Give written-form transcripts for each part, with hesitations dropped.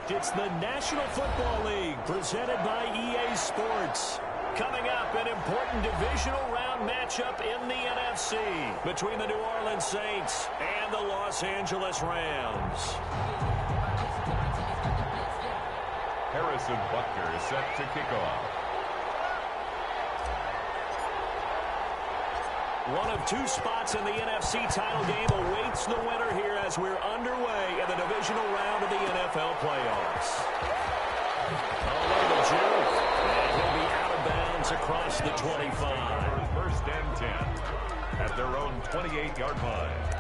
It's the National Football League presented by EA Sports. Coming up, an important divisional round matchup in the NFC between the New Orleans Saints and the Los Angeles Rams. Harrison Butker is set to kick off. One of two spots in the NFC title game awaits the winner here as we're underway in the divisional round of the NFL playoffs. A little juke, and he'll be out of bounds across the 25. First and 10 at their own 28-yard line.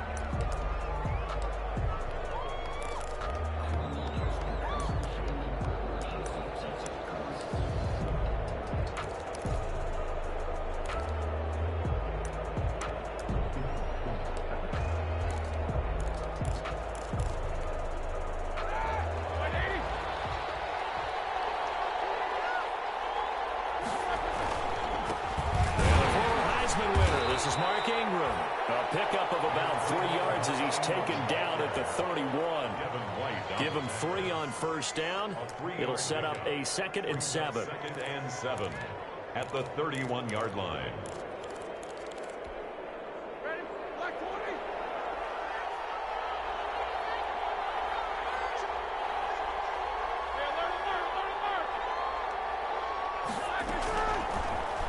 Give him 3 on first down. It'll set up a 2nd and 7. 2nd and 7 at the 31-yard line.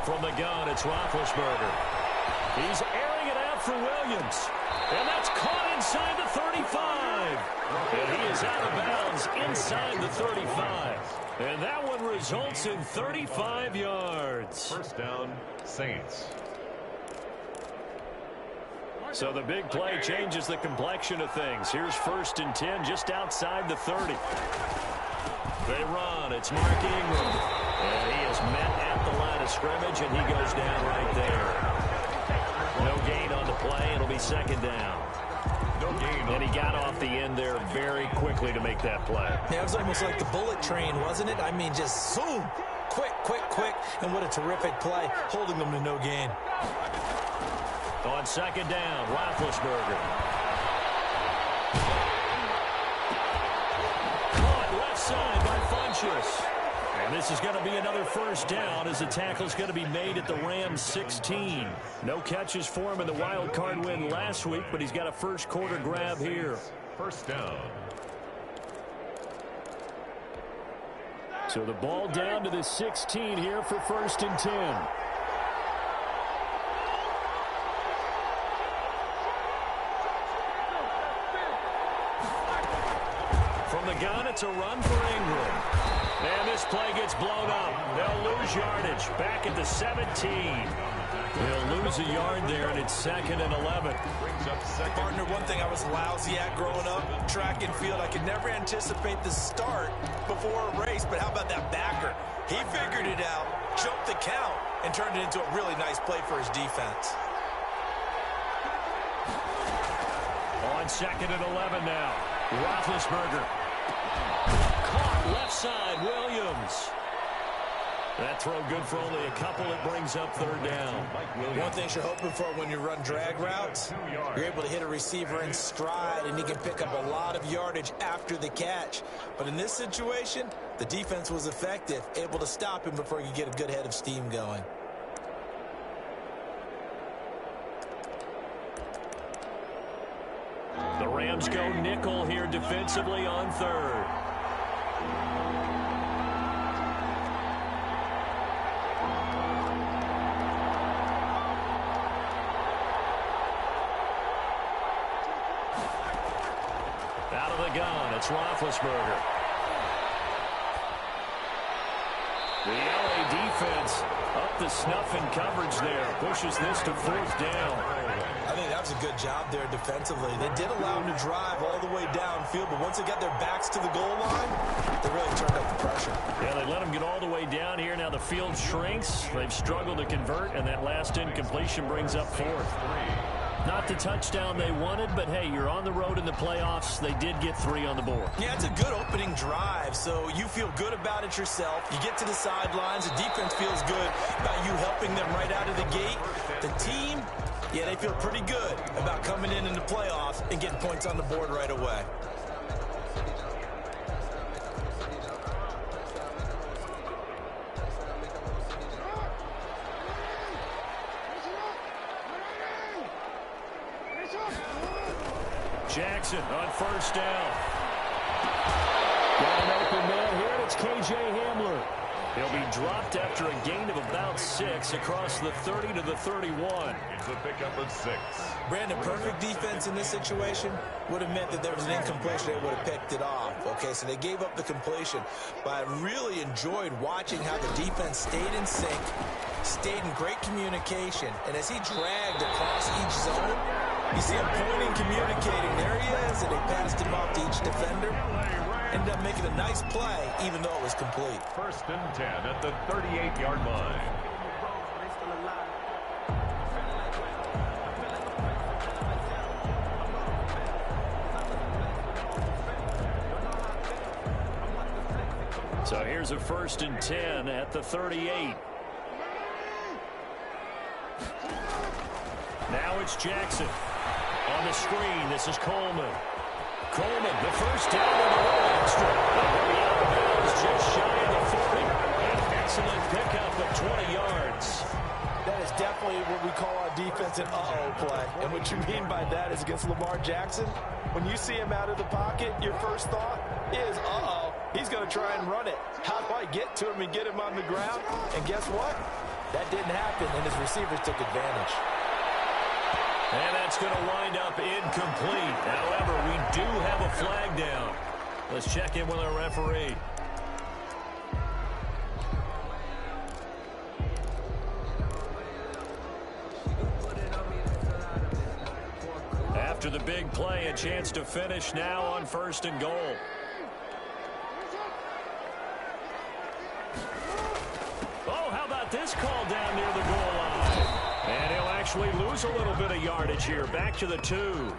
From the gun, it's Roethlisberger. He's airing it out for Williams. And that's caught inside the 35. And he is out of bounds inside the 35. And that one results in 35 yards. First down, Saints. So the big play changes the complexion of things. Here's 1st and 10 just outside the 30. They run. It's Mark Ingram. And he is met at the line of scrimmage, and he goes down right there. No gain on the play. It'll be 2nd down. No gain. And he got off the end there very quickly to make that play. Yeah, it was almost like the bullet train, wasn't it? I mean, just zoom. Quick, quick, quick. And what a terrific play, holding them to no gain. On 2nd down, Roethlisberger. Caught left side by Funchess. And this is going to be another 1st down as the tackle's going to be made at the Rams 16. No catches for him in the wild card win last week, but he's got a first quarter grab here. 1st down. So the ball down to the 16 here for 1st and 10. From the gun, it's a run for Ingram. And this play gets blown up. They'll lose yardage. Back at the 17. They'll lose a yard there, and it's 2nd and 11. Brings up 2nd. Partner, one thing I was lousy at growing up, track and field, I could never anticipate the start before a race, but how about that backer? He figured it out, jumped the count, and turned it into a really nice play for his defense. On 2nd and 11 now. Roethlisberger. Caught left side, Williams. That throw good for only a couple. It brings up 3rd down. One thing you're hoping for when you run drag routes, you're able to hit a receiver in stride, and he can pick up a lot of yardage after the catch. But in this situation, the defense was effective, able to stop him before he could get a good head of steam going. The Rams go nickel here defensively on 3rd. Out of the gun, it's Roethlisberger. The LA defense up the snuff in coverage there. Pushes this to 4th down. I think that was a good job there defensively. They did allow him to drive all the way downfield, but once they got their backs to the goal line, they really turned up the pressure. Yeah, they let him get all the way down here. Now the field shrinks. They've struggled to convert, and that last incompletion brings up 4th. Not the touchdown they wanted, but hey, you're on the road in the playoffs. They did get 3 on the board. Yeah, it's a good opening drive, so you feel good about it yourself. You get to the sidelines. The defense feels good about you helping them right out of the gate. The team, yeah, they feel pretty good about coming in the playoffs and getting points on the board right away. Jackson on first down. Got an open man here, and it's K.J. Hamler. He'll be dropped after a gain of about 6 across the 30 to the 31. It's a pickup of 6. Brandon, perfect defense in this situation would have meant that there was an incompletion. They would have picked it off. Okay, so they gave up the completion. But I really enjoyed watching how the defense stayed in sync, stayed in great communication. And as he dragged across each zone, you see him pointing, communicating. There he is, and they passed him off to each defender. Ended up making a nice play, even though it was complete. First and 10 at the 38-yard line. So here's a first and 10 at the 38. Now it's Jackson. On the screen, this is Coleman. Coleman, the first down and a little extra. They'll be out of bounds just shy of the 40. An excellent pickup of 20 yards. That is definitely what we call on defense an uh-oh play. And what you mean by that is against Lamar Jackson, when you see him out of the pocket, your first thought is, uh-oh, he's going to try and run it. How do I get to him and get him on the ground? And guess what? That didn't happen, and his receivers took advantage. And that's going to wind up incomplete. However, we do have a flag down. Let's check in with our referee. After the big play, a chance to finish now on first and goal. Oh, how about this call down near the goal line? And he'll actually lose a little bit of yardage here. Back to the 2.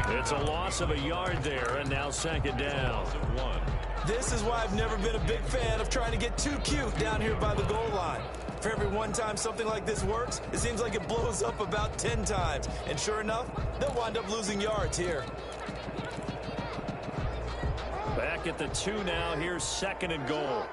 It's a loss of a yard there, and now second down. This is why I've never been a big fan of trying to get too cute down here by the goal line. For every one time something like this works, it seems like it blows up about 10 times. And sure enough, they'll wind up losing yards here. Back at the 2 now. Here's second and goal.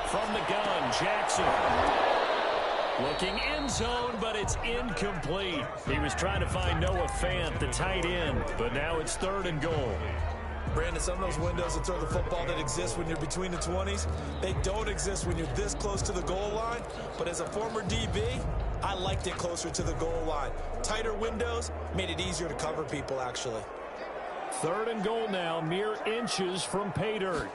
From the gun, Jackson. Looking end zone, but it's incomplete. He was trying to find Noah Fant, the tight end, but now it's third and goal. Brandon, some of those windows to throw the football that exist when you're between the 20s, they don't exist when you're this close to the goal line. But as a former DB, I liked it closer to the goal line. Tighter windows made it easier to cover people, actually. Third and goal now, mere inches from pay dirt.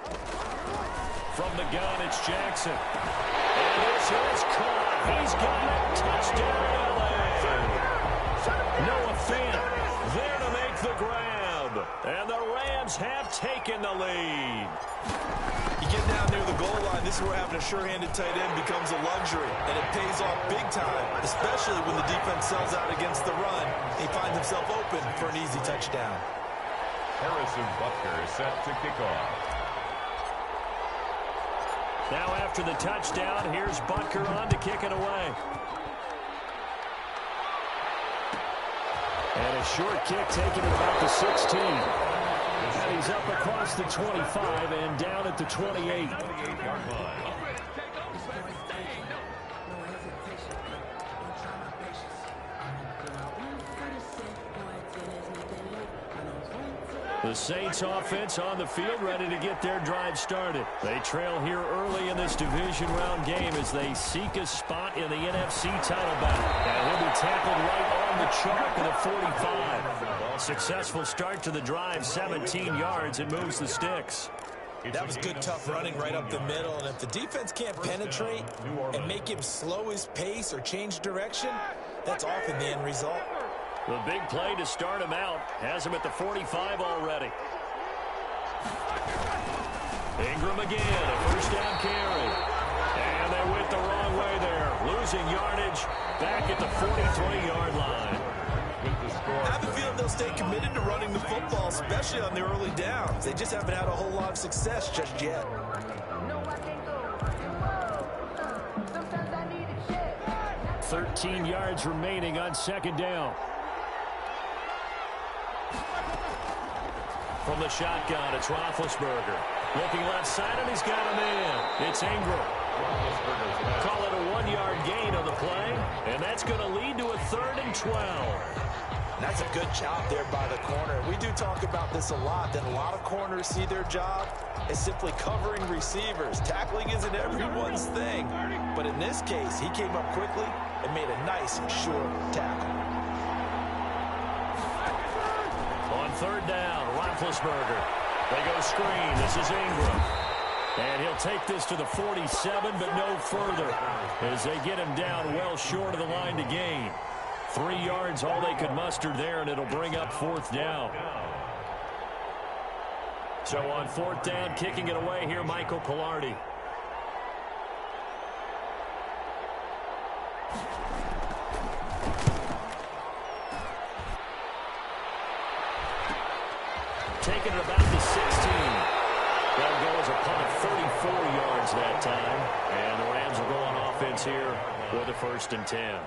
From the gun, it's Jackson. And this is caught. He's got it. Touchdown, LA. Noah Fant there to make the grab. And the Rams have taken the lead. You get down near the goal line, this is where having a sure-handed tight end becomes a luxury. And it pays off big time, especially when the defense sells out against the run. He finds himself open for an easy touchdown. Harrison Butker is set to kick off. Now after the touchdown, here's Butker on to kick it away. And a short kick taken about the 16. And he's up across the 25 and down at the 28. The Saints offense on the field ready to get their drive started. They trail here early in this division round game as they seek a spot in the NFC title battle. And he'll be tackled right on the chalk of the 45. Successful start to the drive, 17 yards, and moves the sticks. That was good, tough running right up the middle. And if the defense can't penetrate and make him slow his pace or change direction, that's often the end result. The big play to start him out has him at the 45 already. Ingram again, a first down carry. And they went the wrong way there. Losing yardage back at the 43-yard line. I have a feeling they'll stay committed to running the football, especially on the early downs. They just haven't had a whole lot of success just yet. 13 yards remaining on second down. From the shotgun, it's Roethlisberger. Looking left side, and he's got him in. It's Ingram. Call it a 1-yard gain on the play, and that's going to lead to a 3rd and 12. That's a good job there by the corner. We do talk about this a lot, that a lot of corners see their job as simply covering receivers. Tackling isn't everyone's thing. But in this case, he came up quickly and made a nice, short tackle. On 3rd down, Roethlisberger. They go screen. This is Ingram. And he'll take this to the 47, but no further, as they get him down well short of the line to gain. 3 yards, all they could muster there, and it'll bring up 4th down. So on 4th down, kicking it away here, Michael Palardy. Taking it about the 16. That'll go as a punt of 34 yards that time. And the Rams will go on offense here with a 1st and 10.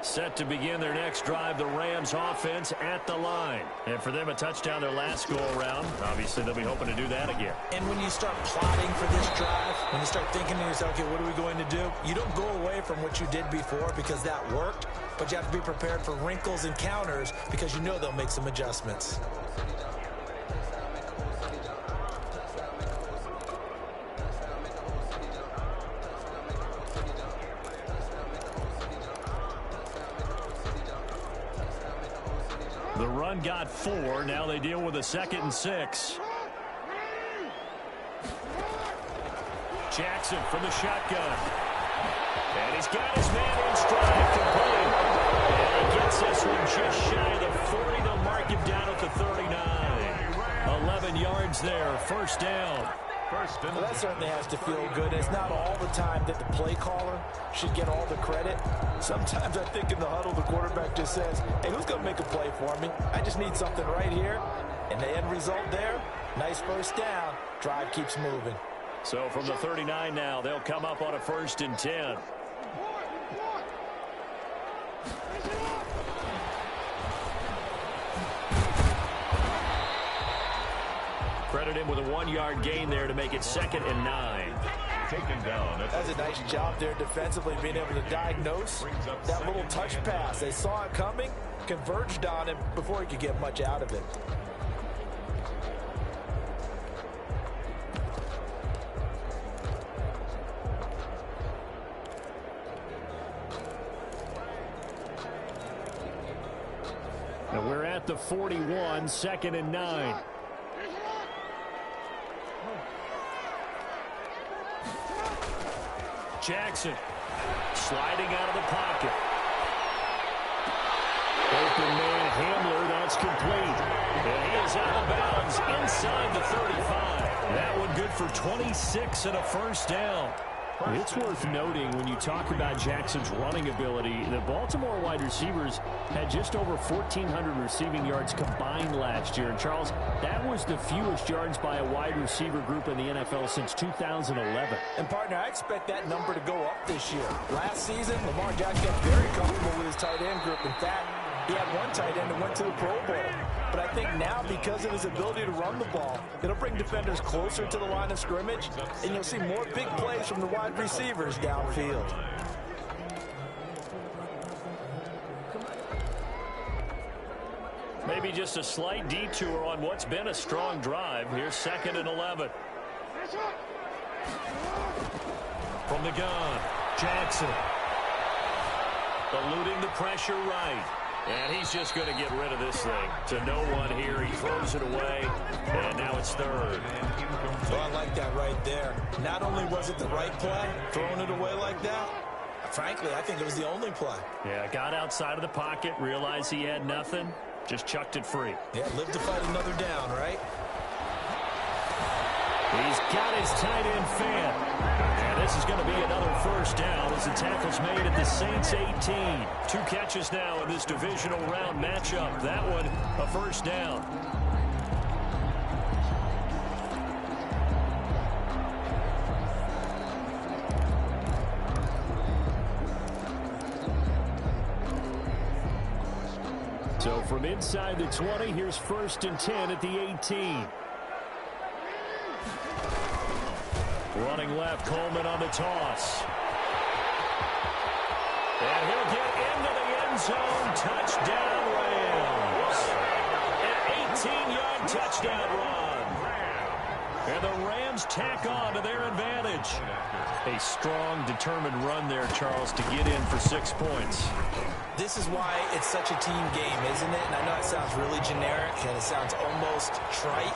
Set to begin their next drive, the Rams offense at the line. And for them, a touchdown their last go-around. Obviously, they'll be hoping to do that again. And when you start plotting for this drive, when you start thinking to yourself, okay, what are we going to do? You don't go away from what you did before because that worked, but you have to be prepared for wrinkles and counters because you know they'll make some adjustments. The run got 4. Now they deal with a 2nd and 6. Jackson from the shotgun. And he's got his man in stride, complete. And he gets this one just shy of the 40. They'll mark him down at the 39. 11 yards there, 1st down. Well, that certainly has to feel good. It's not all the time that the play caller should get all the credit. Sometimes I think in the huddle, the quarterback just says, hey, who's going to make a play for me? I just need something right here. And the end result there, nice 1st down. Drive keeps moving. So from the 39 now, they'll come up on a 1st and 10. Credit him with a 1-yard gain there to make it 2nd and 9. Taken down. That's a nice job there defensively, being able to diagnose that little touch pass. They saw it coming, converged on him before he could get much out of it. And we're at the 41, 2nd and 9. Jackson sliding out of the pocket. Open man Hamler, that's complete. And he is out of bounds inside the 35. That one good for 26 and a 1st down. It's worth noting when you talk about Jackson's running ability, the Baltimore wide receivers had just over 1,400 receiving yards combined last year. And, Charles, that was the fewest yards by a wide receiver group in the NFL since 2011. And, partner, I expect that number to go up this year. Last season, Lamar Jackson got very comfortable with his tight end group. In fact, he had one tight end that went to the Pro Bowl. But I think now, because of his ability to run the ball, it'll bring defenders closer to the line of scrimmage, and you'll see more big plays from the wide receivers downfield. Maybe just a slight detour on what's been a strong drive. Here's 2nd and 11. From the gun, Jackson. Eluding the pressure right. And he's just going to get rid of this thing to no one here. He throws it away, and now it's 3rd. Well, I like that right there. Not only was it the right play, throwing it away like that, frankly, I think it was the only play. Yeah, got outside of the pocket, realized he had nothing, just chucked it free. Yeah, live to fight another down, right? He's got his tight end fan. And this is going to be another 1st down as the tackle's made at the Saints 18. 2 catches now in this divisional round matchup. That one, a 1st down. So from inside the 20, here's 1st and 10 at the 18. Running left, Coleman on the toss. And he'll get into the end zone. Touchdown, Rams. An 18-yard touchdown run. And the Rams tack on to their advantage. A strong, determined run there, Charles, to get in for 6 points. This is why it's such a team game, isn't it? And I know it sounds really generic and it sounds almost trite,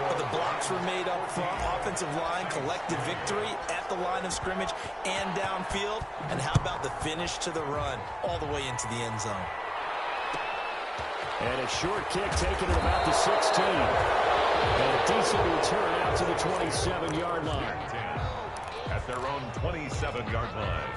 but the blocks were made up front, offensive line, collective victory at the line of scrimmage and downfield. And how about the finish to the run all the way into the end zone? And a short kick taken at about the 16. And a decent return out to the 27-yard line. At their own 27-yard line.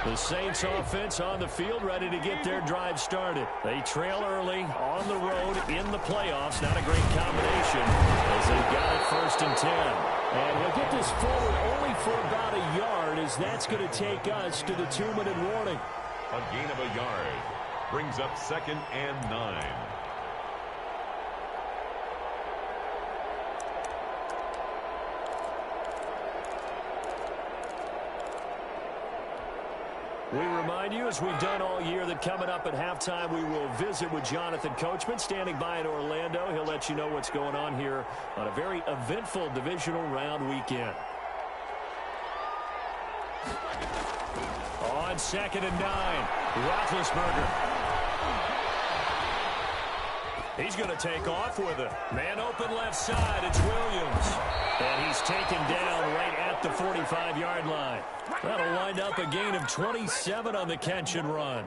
The Saints offense on the field, ready to get their drive started. They trail early on the road in the playoffs. Not a great combination as they got it 1st and 10. And he'll get this forward only for about a yard, as that's going to take us to the 2-minute warning. A gain of a yard brings up 2nd and 9. We remind you, as we've done all year, that coming up at halftime, we will visit with Jonathan Coachman, standing by in Orlando. He'll let you know what's going on here on a very eventful divisional round weekend. On 2nd and 9, Roethlisberger. He's going to take off with it. Man open left side, it's Williams. And he's taken down right at the 45-yard line. That'll wind up a gain of 27 on the catch and run.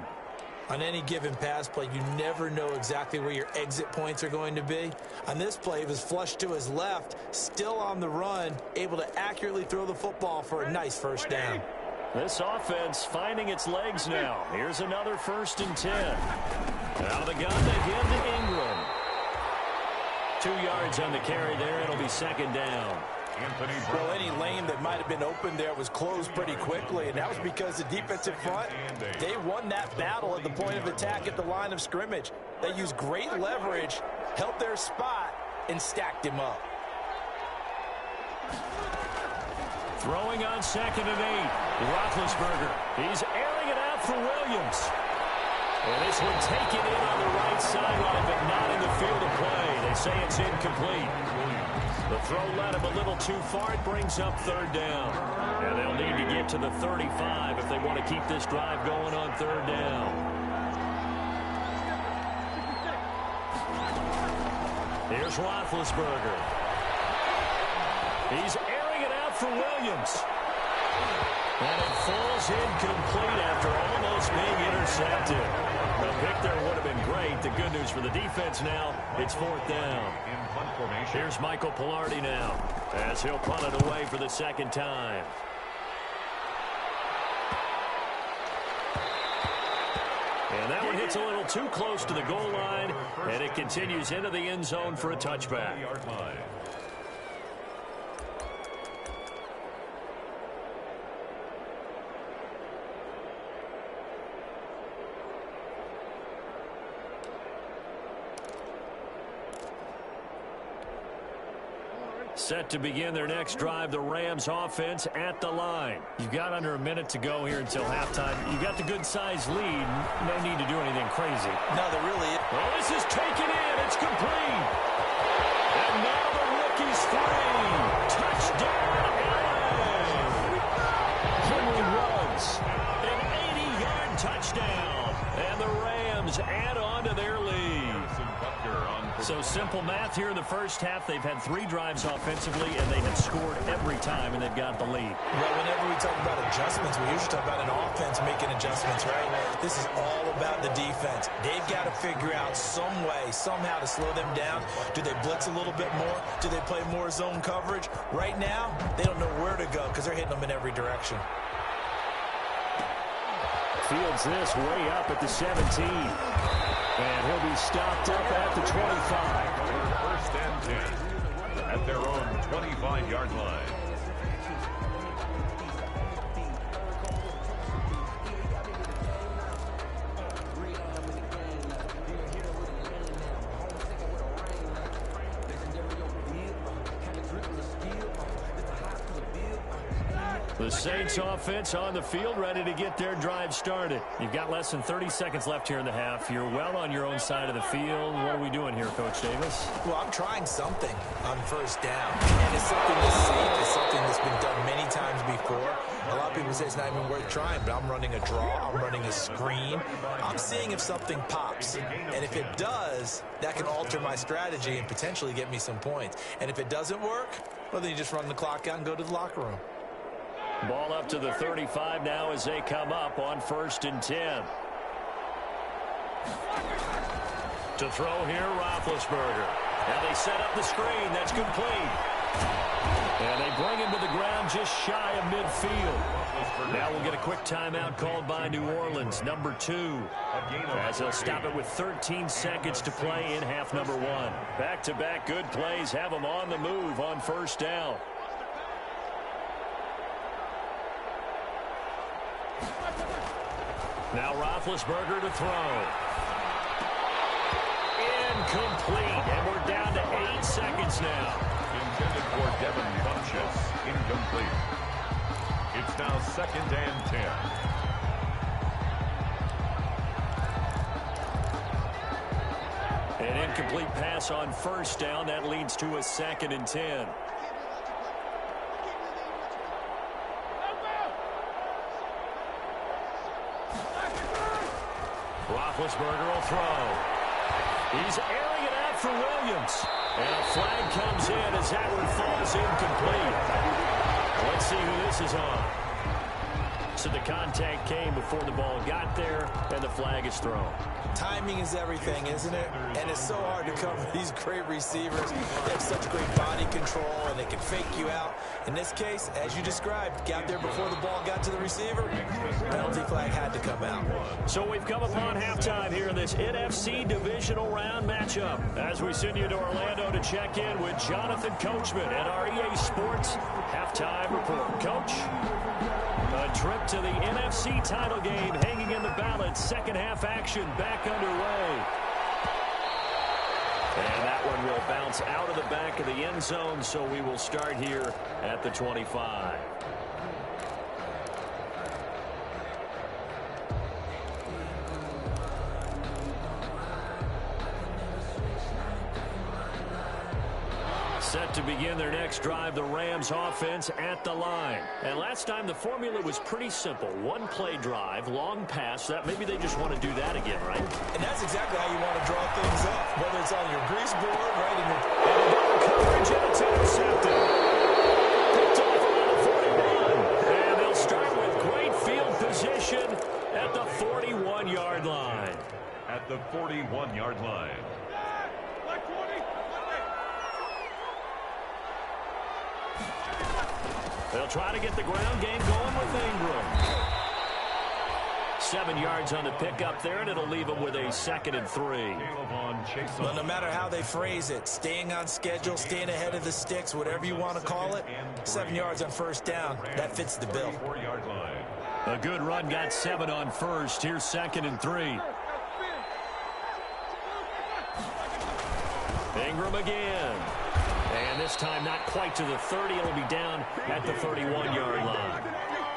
On any given pass play, you never know exactly where your exit points are going to be. On this play, it was flushed to his left, still on the run, able to accurately throw the football for a nice 1st down. This offense finding its legs now. Here's another 1st and 10. Out of the gun, they give to Ingram. 2 yards on the carry there. It'll be 2nd down. Well, any lane that might have been open there was closed pretty quickly, and that was because the defensive front, they won that battle at the point of attack at the line of scrimmage. They used great leverage, held their spot, and stacked him up. Throwing on 2nd and 8. Roethlisberger. He's airing it out for Williams. And this one taken in on the right sideline, but not in the field of play. They say it's incomplete. The throw led him a little too far. It brings up 3rd down. And they'll need to get to the 35 if they want to keep this drive going on 3rd down. Here's Roethlisberger. He's airing it out for Williams. And it falls incomplete after almost being intercepted. The pick there would have been great. The good news for the defense now, it's 4th down. Here's Michael Pilardi now as he'll punt it away for the 2nd time. And that one hits a little too close to the goal line, and it continues into the end zone for a touchback. Set to begin their next drive, the Rams offense at the line. You've got under a minute to go here until halftime. You've got the good-sized lead. No need to do anything crazy. No, there really is. Well, this is taken in. It's complete. And now the rookie's free. Touchdown, LA. Henry Ruggs. An 80-yard touchdown. And the Rams add on to their lead. So simple math here in the first half. They've had 3 drives offensively, and they have scored every time, and they've got the lead. Well, whenever we talk about adjustments, we usually talk about an offense making adjustments, right? This is all about the defense. They've got to figure out some way, somehow to slow them down. Do they blitz a little bit more? Do they play more zone coverage? Right now, they don't know where to go because they're hitting them in every direction. Fields this way up at the 17. And he'll be stopped up at the 25. 1st and 10 at their own 25-yard line. The Saints offense on the field, ready to get their drive started. You've got less than 30 seconds left here in the half. You're well on your own side of the field. What are we doing here, Coach Davis? Well, I'm trying something on first down. And it's something that's safe. It's something that's been done many times before. A lot of people say it's not even worth trying, but I'm running a draw. I'm running a screen. I'm seeing if something pops. And if it does, that can alter my strategy and potentially get me some points. And if it doesn't work, well, then you just run the clock out and go to the locker room. Ball up to the 35 now as they come up on 1st and 10. To throw here, Roethlisberger. And they set up the screen. That's complete. And they bring him to the ground just shy of midfield. Now we'll get a quick timeout called by New Orleans, number 2. As they'll stop it with 13 seconds to play in half number 1. Back-to-back good plays have them on the move on 1st down. Now Roethlisberger to throw. Incomplete. And we're down to 8 seconds now. Intended for Devin Funchess. Incomplete. It's now 2nd and 10. An incomplete pass on 1st down. That leads to a 2nd and 10. Roethlisberger will throw. He's airing it out for Williams. And a flag comes in as that one falls incomplete. Let's see who this is on. So the contact came before the ball got there, and the flag is thrown. Timing is everything, isn't it? And it's so hard to cover these great receivers. They have such great body control, and they can fake you out. In this case, as you described, got there before the ball got to the receiver. Penalty flag had to come out. So we've come upon halftime here in this NFC divisional round matchup. As we send you to Orlando to check in with Jonathan Coachman at our EA Sports halftime report. Coach? A trip to the NFC title game hanging in the balance. Second half action back underway. And that one will bounce out of the back of the end zone, so we will start here at the 25. Set to begin their next drive, the Rams offense at the line. And last time the formula was pretty simple. One play drive, long pass. That maybe they just want to do that again, right? And that's exactly how you want to draw things up. Whether it's on your grease board, right in your coverage, and it's intercepted. Picked off around the 41. And they'll start with great field position at the 41-yard line. At the 41-yard line. They'll try to get the ground game going with Ingram. 7 yards on the pickup there, and it'll leave them with a 2nd and 3. Well, no matter how they phrase it, staying on schedule, staying ahead of the sticks, whatever you want to call it, 7 yards on 1st down, that fits the bill. A good run got 7 on 1st. Here's 2nd and 3. Ingram again. And this time not quite to the 30. It'll be down at the 31-yard line.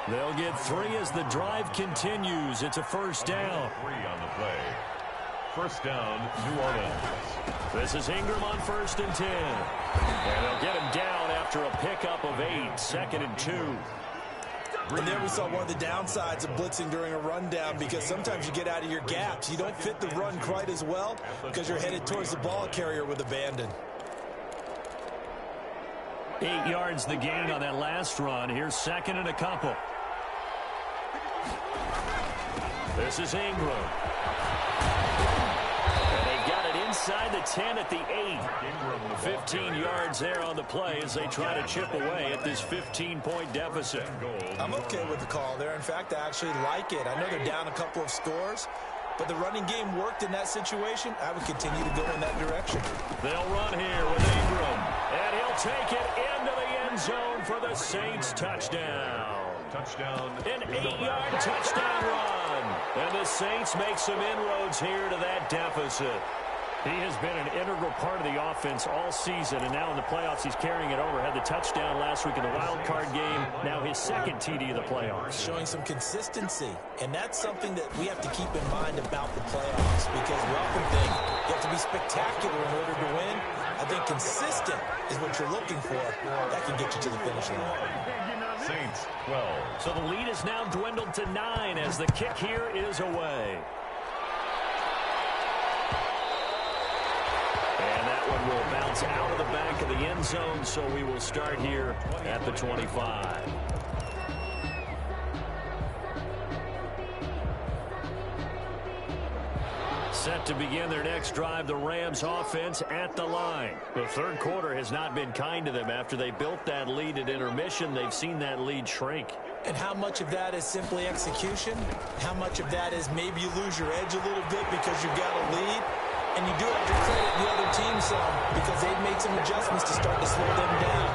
They'll get 3 as the drive continues. It's a 1st down. 3 on the play. 1st down, New Orleans. This is Ingram on 1st and 10. And they'll get him down after a pickup of 8. 2nd and 2. And there we saw one of the downsides of blitzing during a rundown, because sometimes you get out of your gaps. You don't fit the run quite as well because you're headed towards the ball carrier with abandon. 8 yards the gain on that last run. Here's 2nd and a couple. This is Ingram. And they got it inside the 10 at the 8. 15 yards there on the play as they try to chip away at this 15-point deficit. I'm okay with the call there. In fact, I actually like it. I know they're down a couple of scores, but the running game worked in that situation. I would continue to go in that direction. They'll run here with Ingram, and he'll take it into the end zone for the Saints touchdown. Touchdown. An 8-yard touchdown run. And the Saints make some inroads here to that deficit. He has been an integral part of the offense all season, and now in the playoffs he's carrying it over. Had the touchdown last week in the wild card game. Now his second TD of the playoffs. Showing some consistency, and that's something that we have to keep in mind about the playoffs, because we often think you have to be spectacular in order to win. I think consistent is what you're looking for. That can get you to the finish line. Saints 12. So the lead is now dwindled to 9 as the kick here is away. And that one will bounce out of the back of the end zone, so we will start here at the 25. Set to begin their next drive, the Rams offense at the line. The third quarter has not been kind to them. After they built that lead at intermission, they've seen that lead shrink. And how much of that is simply execution? How much of that is maybe you lose your edge a little bit because you've got a lead? And you do have to credit the other team some, because they've made some adjustments to start to slow them down.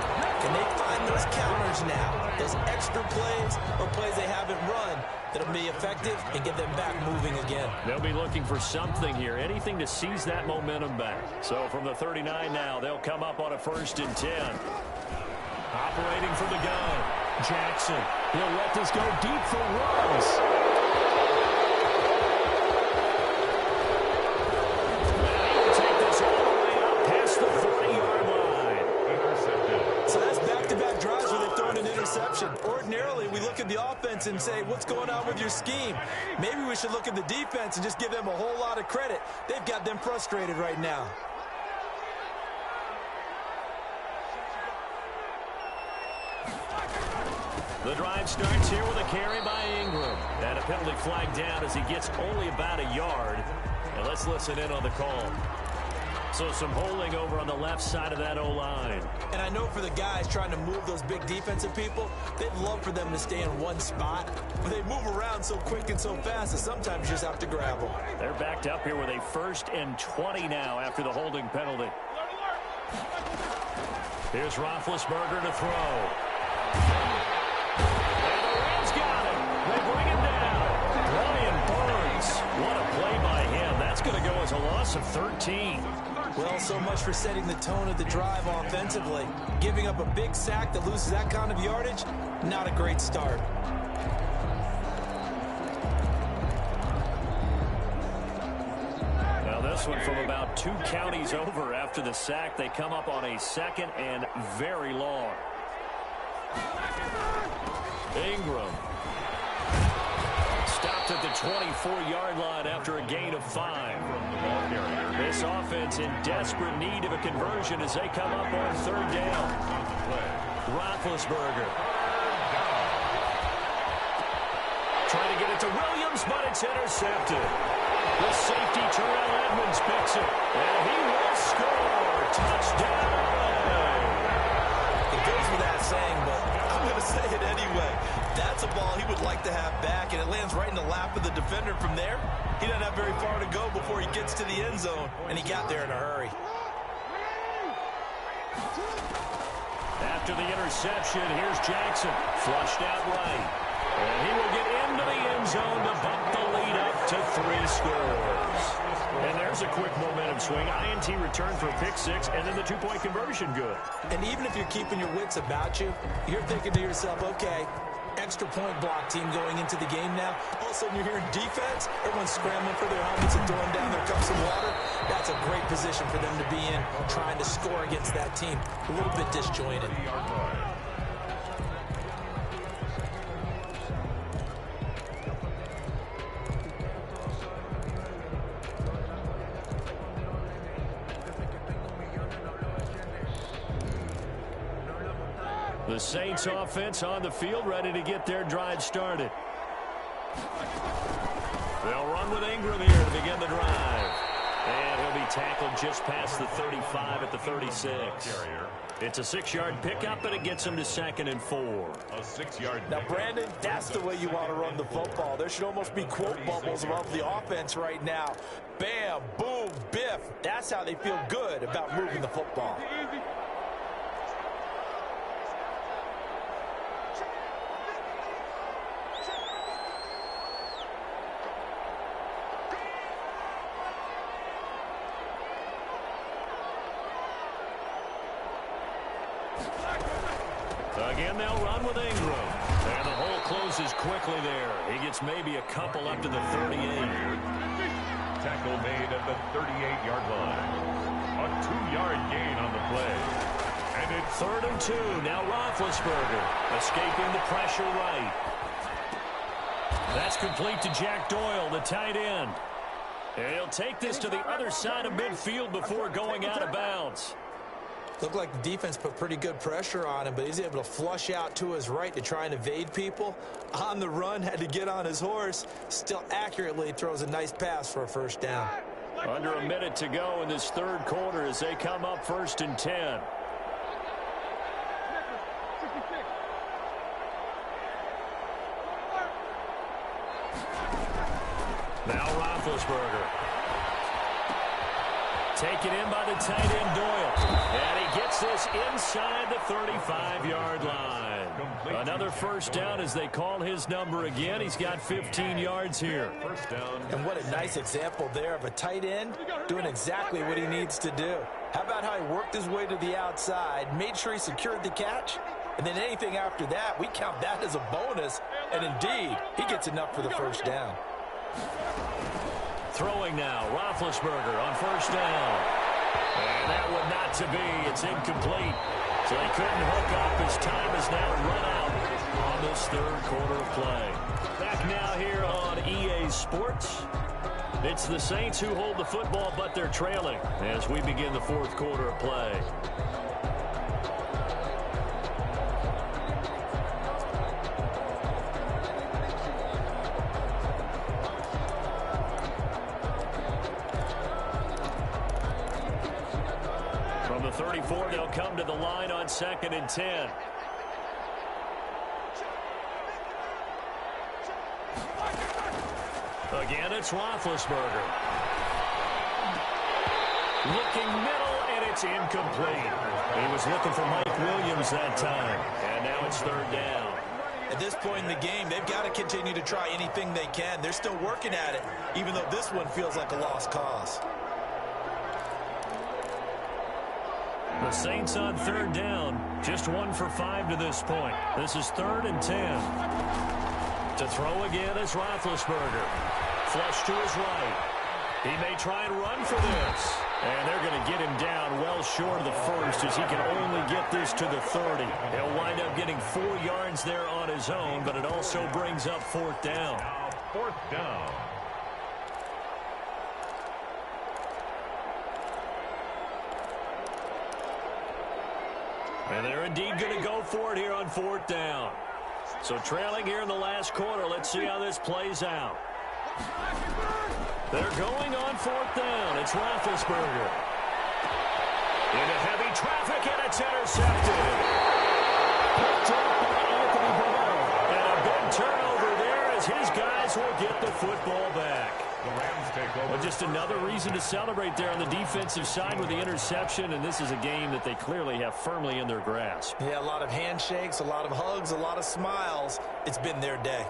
Can they find those counters now, those extra plays or plays they haven't run that'll be effective and get them back moving again? They'll be looking for something here, anything to seize that momentum back. So from the 39 now, they'll come up on a 1st and 10. Operating from the gun, Jackson. He'll let this go deep for runs. Ordinarily, we look at the offense and say, what's going on with your scheme? Maybe we should look at the defense and just give them a whole lot of credit. They've got them frustrated right now. The drive starts here with a carry by Ingram. And a penalty flag down as he gets only about a yard. And let's listen in on the call. So some holding over on the left side of that O-line. And I know for the guys trying to move those big defensive people, they'd love for them to stay in one spot. But they move around so quick and so fast that sometimes you just have to grab them. They're backed up here with a 1st and 20 now after the holding penalty. Here's Roethlisberger to throw. And the Rams got him. They bring him down. Brian Burns. What a play by him. That's going to go as a loss of 13. Well, so much for setting the tone of the drive offensively. Giving up a big sack that loses that kind of yardage, not a great start. Now this one from about 2 counties over after the sack. They come up on a 2nd and very long. Ingram. Stopped at the 24-yard line after a gain of 5. This offense in desperate need of a conversion as they come up on 3rd down. Roethlisberger. Trying to get it to Williams, but it's intercepted. The safety, Terrell Edmonds, picks it. And he will score. Touchdown. It goes without saying, but I'm going to say it anyway. That's a ball he would like to have back, and it lands right in the lap of the defender from there. He doesn't have very far to go before he gets to the end zone, and he got there in a hurry. After the interception, here's Jackson. Flushed out right. And he will get into the end zone to bump the lead up to 3 scores. And there's a quick momentum swing. INT return for a pick 6, and then the 2-point conversion good. And even if you're keeping your wits about you, you're thinking to yourself, okay, extra point block team going into the game now. All of a sudden you're hearing defense. Everyone's scrambling for their helmets and throwing down their cups of water. That's a great position for them to be in, trying to score against that team. A little bit disjointed. The Saints offense on the field, ready to get their drive started. They'll run with Ingram here to begin the drive. And he'll be tackled just past the 35 at the 36. It's a 6-yard pickup, and it gets him to 2nd and 4. A 6-yard. Now, Brandon, that's the way you want to run the football. There should almost be quote bubbles above the offense right now. Bam, boom, biff. That's how they feel good about moving the football. Again, they'll run with Ingram. And the hole closes quickly there. He gets maybe a couple up to the 38. Tackle made at the 38-yard line. A 2-yard gain on the play. And it's 3rd and 2. Now Roethlisberger escaping the pressure right. That's complete to Jack Doyle, the tight end. And he'll take this to the other side of midfield before going out of bounds. Looked like the defense put pretty good pressure on him, but he's able to flush out to his right to try and evade people. On the run, had to get on his horse. Still accurately throws a nice pass for a first down. Under a minute to go in this 3rd quarter as they come up 1st and 10. Now Roethlisberger. Taken in by the tight end Doyle. And he gets this inside the 35-yard line. Another first down as they call his number again. He's got 15 yards here. first down. And what a nice example there of a tight end doing exactly what he needs to do. How about how he worked his way to the outside, made sure he secured the catch, and then anything after that, we count that as a bonus. And indeed, he gets enough for the first down. Throwing now, Roethlisberger on first down. And that one not to be. It's incomplete. So they couldn't hook up. His time is now run out on this 3rd quarter of play. Back now here on EA Sports. It's the Saints who hold the football, but they're trailing as we begin the 4th quarter of play. From the 34, they'll come to the line on 2nd and 10. Again, it's Roethlisberger. Looking middle, and it's incomplete. He was looking for Mike Williams that time. And now it's 3rd down. At this point in the game, they've got to continue to try anything they can. They're still working at it, even though this one feels like a lost cause. The Saints on 3rd down, just 1 for 5 to this point. This is 3rd and 10. To throw again is Roethlisberger. Flush to his right. He may try and run for this. And they're going to get him down well short of the first as he can only get this to the 30. He'll wind up getting 4 yards there on his own, but it also brings up 4th down. Now 4th down. And they're indeed going to go for it here on 4th down. So trailing here in the last quarter. Let's see how this plays out. They're going on 4th down. It's Roethlisberger. Into heavy traffic, and it's intercepted. Picked up by Anthony Barr. And a big turnover there as his guys will get the football back. The Rams take over. But just another reason to celebrate there on the defensive side with the interception, and this is a game that they clearly have firmly in their grasp. Yeah, a lot of handshakes, a lot of hugs, a lot of smiles. It's been their day.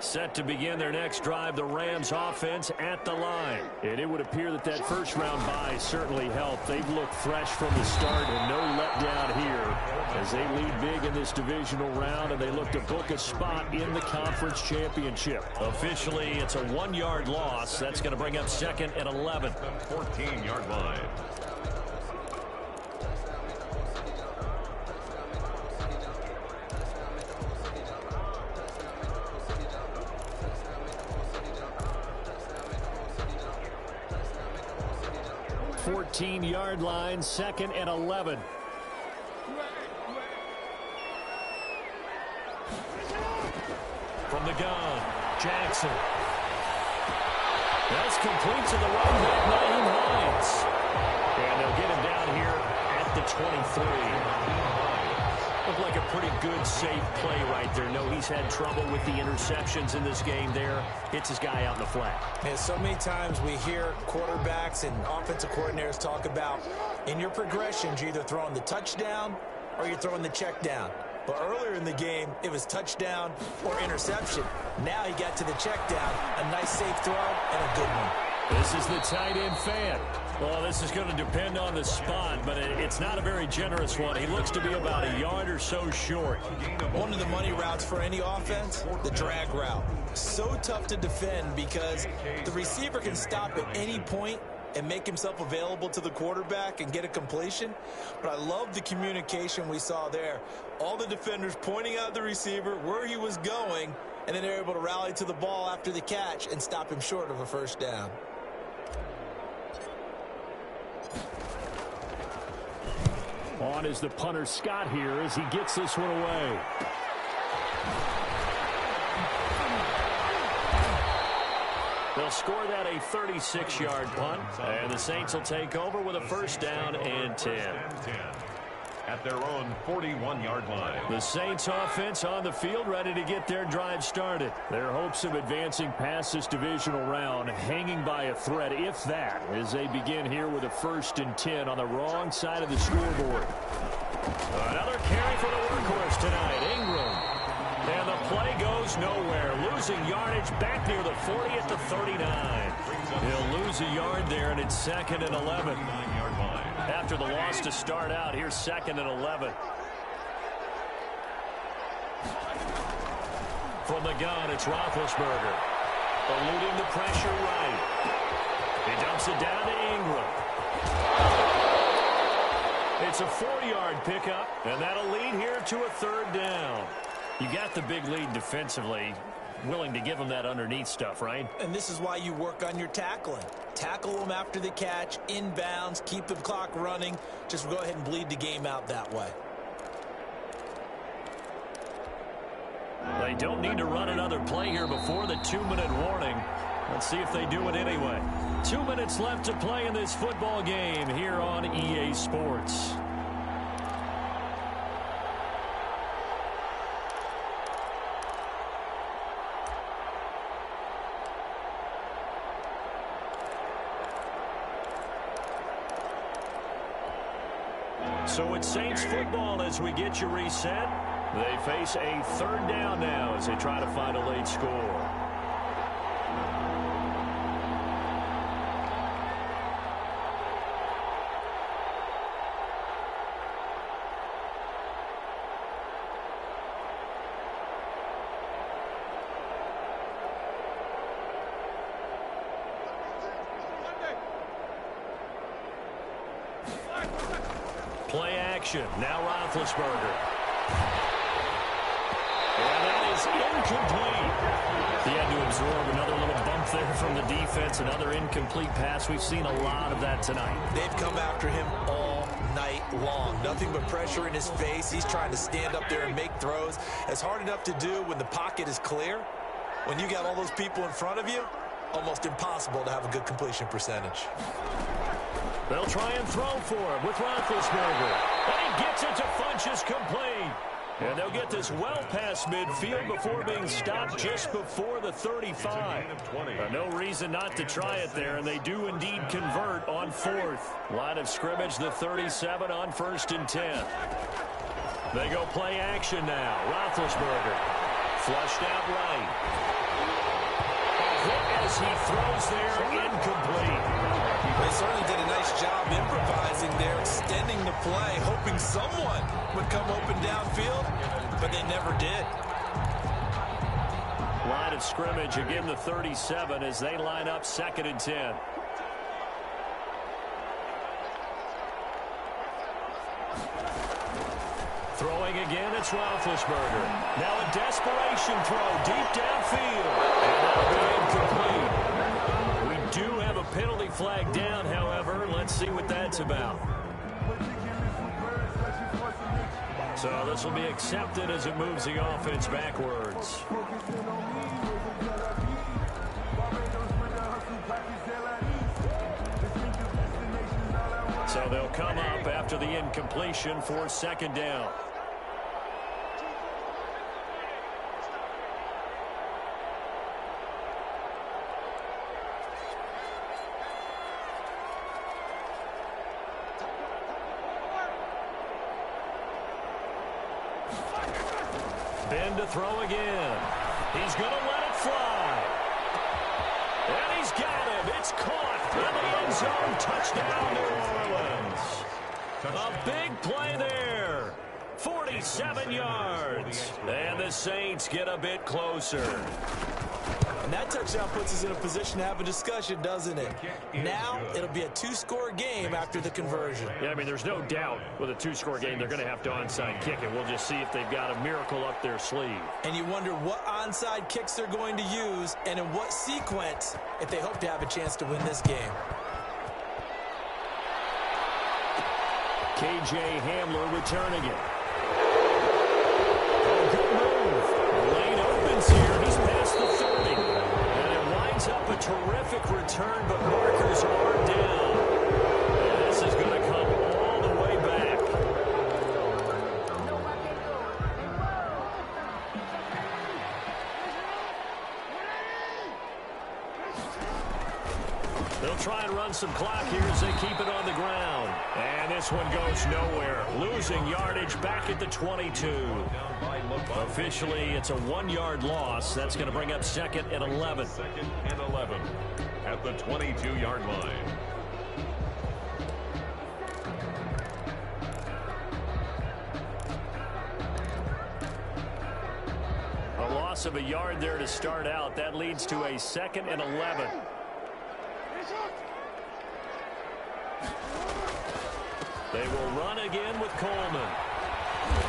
Set to begin their next drive, the Rams offense at the line. And it would appear that that first round bye certainly helped. They've looked fresh from the start and no letdown here as they lead big in this divisional round, and they look to book a spot in the conference championship. Officially, it's a 1-yard loss. That's going to bring up 2nd and 11. 14-yard line. Yard line, 2nd and 11. From the gun, Jackson. That's complete to the running back, Naeem Hines. And they'll get him down here at the 23. Looked like a pretty good, safe play right there. No, he's had trouble with the interceptions in this game there. Hits his guy out in the flat. And so many times we hear quarterbacks and offensive coordinators talk about in your progressions, you're either throwing the touchdown or you're throwing the check down. But earlier in the game, it was touchdown or interception. Now he got to the check down, a nice safe throw and a good one. This is the tight end fan. Well, this is going to depend on the spot, but it's not a very generous one. He looks to be about a yard or so short. One of the money routes for any offense, the drag route. So tough to defend because the receiver can stop at any point and make himself available to the quarterback and get a completion. But I love the communication we saw there. All the defenders pointing out the receiver, where he was going, and then they're able to rally to the ball after the catch and stop him short of a first down. On is the punter Scott here as he gets this one away. They'll score that a 36-yard punt, and the Saints will take over with a first down and 10. At their own 41-yard line. The Saints offense on the field ready to get their drive started. Their hopes of advancing past this divisional round hanging by a thread, if that, as they begin here with a first and 10 on the wrong side of the scoreboard. Another carry for the workhorse tonight, Ingram. And the play goes nowhere. Losing yardage back near the 40 at the 39. He'll lose a yard there, and it's 2nd and 11. After the loss to start out, here's 2nd and 11. From the gun, it's Roethlisberger. Eluding the pressure right. He dumps it down to Ingram. It's a 4-yard pickup, and that'll lead here to a 3rd down. You got the big lead defensively. Willing to give them that underneath stuff, right? And this is why you work on your tackling. Tackle them after the catch, inbounds, keep the clock running. Just go ahead and bleed the game out that way. They don't need to run another play here before the 2-minute warning. Let's see if they do it anyway. 2 minutes left to play in this football game here on EA Sports. So it's Saints football as we get you reset. They face a 3rd down now as they try to find a late score. Play action. Now Roethlisberger. And that is incomplete. He had to absorb another little bump there from the defense. Another incomplete pass. We've seen a lot of that tonight. They've come after him all night long. Nothing but pressure in his face. He's trying to stand up there and make throws. It's hard enough to do when the pocket is clear. When you got all those people in front of you, almost impossible to have a good completion percentage. They'll try and throw for him with Roethlisberger. And he gets it to Funchess complete. And they'll get this well past midfield before being stopped just before the 35. No reason not to try it there, and they do indeed convert on 4th. Line of scrimmage, the 37 on 1st and 10. They go play action now. Roethlisberger flushed out right. Quick as he throws there, incomplete. They certainly did a nice job improvising there, extending the play, hoping someone would come open downfield, but they never did. Line of scrimmage, again the 37 as they line up 2nd and 10. Throwing again, it's Roethlisberger. Now a desperation throw deep downfield. And that'll be incomplete. We do have a penalty flag down, however. Let's see what that's about. So this will be accepted as it moves the offense backwards. So they'll come up after the incompletion for 2nd down. Ben to throw again. He's going to let it fly. And he's got it. It's caught in the end zone. Touchdown, New Orleans. A big play there. 47 yards. And the Saints get a bit closer. And that touchdown puts us in a position to have a discussion, doesn't it? Now it'll be a two-score game after the conversion. Yeah, I mean, there's no doubt with a two-score game they're going to have to onside kick it. We'll just see if they've got a miracle up their sleeve. And you wonder what onside kicks they're going to use and in what sequence if they hope to have a chance to win this game. K.J. Hamler returning it. Good move. The lane opens here. He's past the 30. And it winds up a terrific return, but markers are down. And this is going to come all the way back. They'll try and run some clock here as they keep it on the ground. And this one goes nowhere. Losing yardage back at the 22. Officially, it's a 1-yard loss. That's going to bring up 2nd and 11. 2nd and 11 at the 22-yard line. A loss of a yard there to start out. That leads to a 2nd and 11. They will run again with Coleman.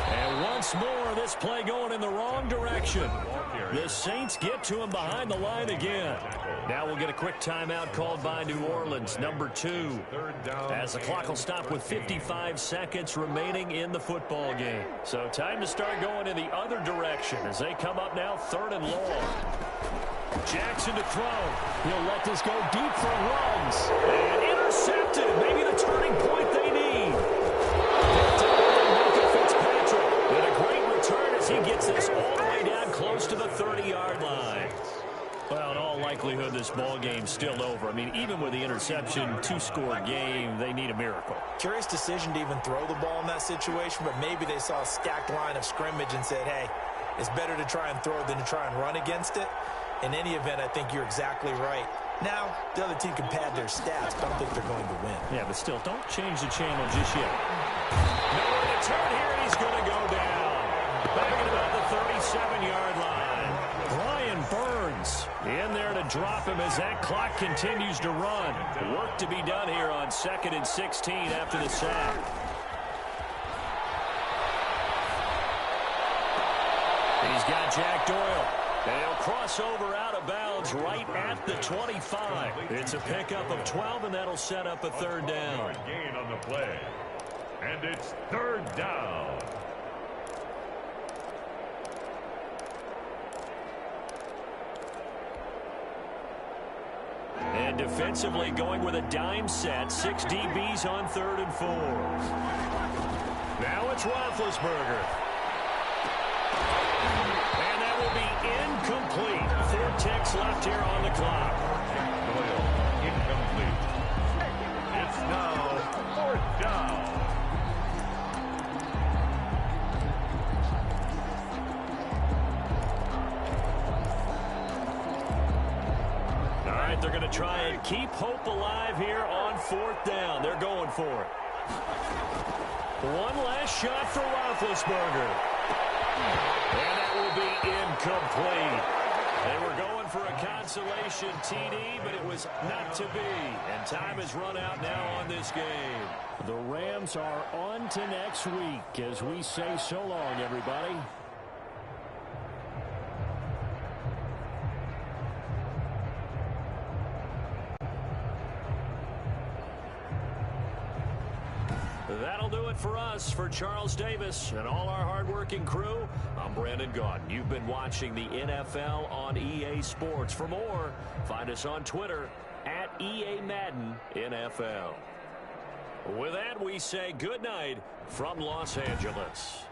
And once more, this play going in the wrong direction. The Saints get to him behind the line again. Now we'll get a quick timeout called by New Orleans, number 2. As the clock will stop with 55 seconds remaining in the football game. So time to start going in the other direction as they come up now 3rd and long. Jackson to throw. He'll let this go deep for runs. And intercepted. Maybe the turning point they need. And a great return as he gets this all the way down close to the 30-yard line. Well, in all likelihood, this ball game's still over. I mean, even with the interception, 2-score game, they need a miracle. Curious decision to even throw the ball in that situation, but maybe they saw a stacked line of scrimmage and said, hey, it's better to try and throw than to try and run against it. In any event, I think you're exactly right. Now, the other team can pad their stats, but I don't think they're going to win. Yeah, but still, don't change the channel just yet. Nowhere to turn here, and he's going to go down. Back at about the 37-yard line. Brian Burns in there to drop him as that clock continues to run. Work to be done here on 2nd and 16 after the sack. He's got Jack Doyle. And he'll cross over out of bounds right at the 25. It's a pickup of 12, and that'll set up a 3rd down. Gain on the play. And it's 3rd down. And defensively going with a dime set. 6 DBs on 3rd and 4. Now it's Roethlisberger. Incomplete. 4 ticks left here on the clock. Doyle, incomplete. It's now 4th down. All right, they're going to try and keep hope alive here on 4th down. They're going for it. One last shot for Roethlisberger. And that will be incomplete. They were going for a consolation TD, but it was not to be. And time has run out now on this game. The Rams are on to next week as we say so long, everybody. That'll do it for us. For Charles Davis and all our hardworking crew, I'm Brandon Gaudin. You've been watching the NFL on EA Sports. For more, find us on Twitter at EA Madden NFL. With that, we say good night from Los Angeles.